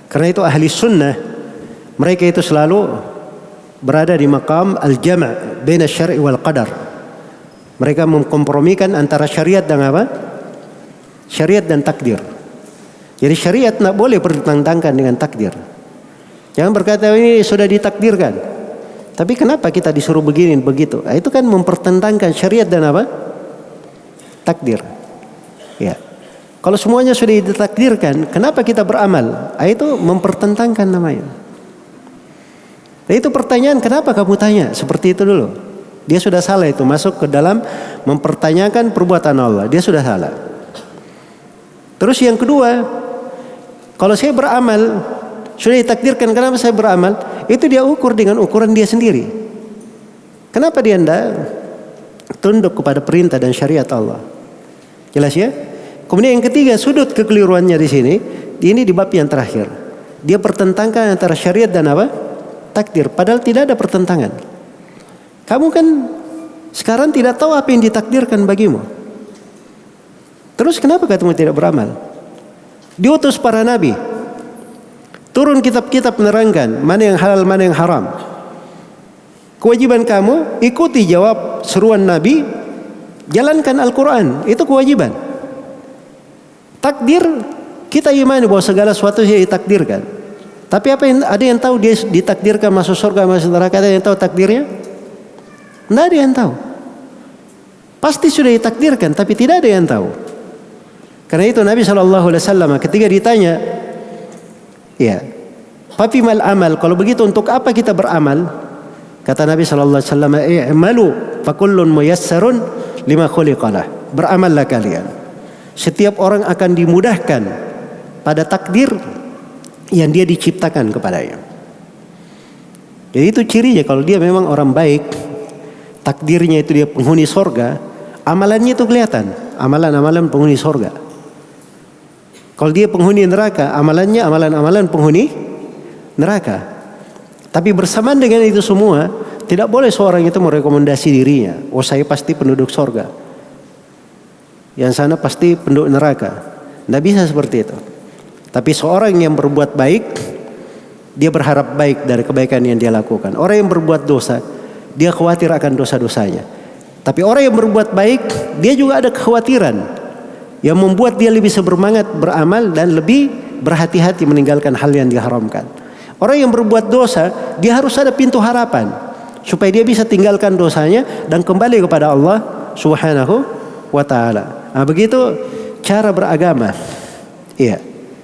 Karena itu ahli sunnah, mereka itu selalu berada di maqam al-jama' baina syar'i wal qadar. Mereka mengkompromikan antara syariat dan apa? Syariat dan takdir. Jadi syariat tidak boleh bertentangan dengan takdir. Jangan berkata ini sudah ditakdirkan, tapi kenapa kita disuruh begini begitu? Itu kan mempertentangkan syariat dan apa? Takdir. Ya. Kalau semuanya sudah ditakdirkan, kenapa kita beramal? Itu mempertentangkan namanya. Nah, itu pertanyaan, kenapa kamu tanya seperti itu dulu? Dia sudah salah, itu masuk ke dalam mempertanyakan perbuatan Allah. Dia sudah salah. Terus yang kedua, kalau saya beramal sudah ditakdirkan, kenapa saya beramal? Itu dia ukur dengan ukuran dia sendiri. Kenapa dia tidak tunduk kepada perintah dan syariat Allah? Jelas ya? Kemudian yang ketiga, sudut kekeliruannya di sini, ini di bab yang terakhir. Dia pertentangkan antara syariat dan apa? Takdir. Padahal tidak ada pertentangan. Kamu kan sekarang tidak tahu apa yang ditakdirkan bagimu. Terus kenapa kamu tidak beramal? Diutus para nabi, turun kitab-kitab menerangkan mana yang halal, mana yang haram. Kewajiban kamu ikuti jawab seruan nabi, jalankan Al-Quran, itu kewajiban. Takdir, kita imani bahwa segala sesuatu yang ditakdirkan. Tapi ada yang tahu dia ditakdirkan masuk surga, masuk neraka? Ada yang tahu takdirnya? Tidak ada yang tahu. Pasti sudah ditakdirkan, tapi tidak ada yang tahu. Karena itu Nabi SAW ketika ditanya, ya, "Fafi mal amal?" Kalau begitu untuk apa kita beramal? Kata Nabi SAW, "I'malu fa kullun muyassarun lima khuliqalah." Beramallah kalian. Setiap orang akan dimudahkan pada takdir yang dia diciptakan kepadanya. Jadi itu cirinya, kalau dia memang orang baik, takdirnya itu dia penghuni sorga, amalannya itu kelihatan, amalan-amalan penghuni sorga. Kalau dia penghuni neraka, amalannya amalan-amalan penghuni neraka. Tapi bersamaan dengan itu semua, tidak boleh seorang itu merekomendasi dirinya, oh saya pasti penduduk sorga, yang sana pasti penduduk neraka. Tidak bisa seperti itu. Tapi seorang yang berbuat baik, dia berharap baik dari kebaikan yang dia lakukan. Orang yang berbuat dosa, dia khawatir akan dosa-dosanya. Tapi orang yang berbuat baik, dia juga ada kekhawatiran yang membuat dia lebih sebersemangat beramal dan lebih berhati-hati meninggalkan hal yang diharamkan. Orang yang berbuat dosa, dia harus ada pintu harapan supaya dia bisa tinggalkan dosanya dan kembali kepada Allah Subhanahu wa ta'ala. Nah, begitu cara beragama. Iya.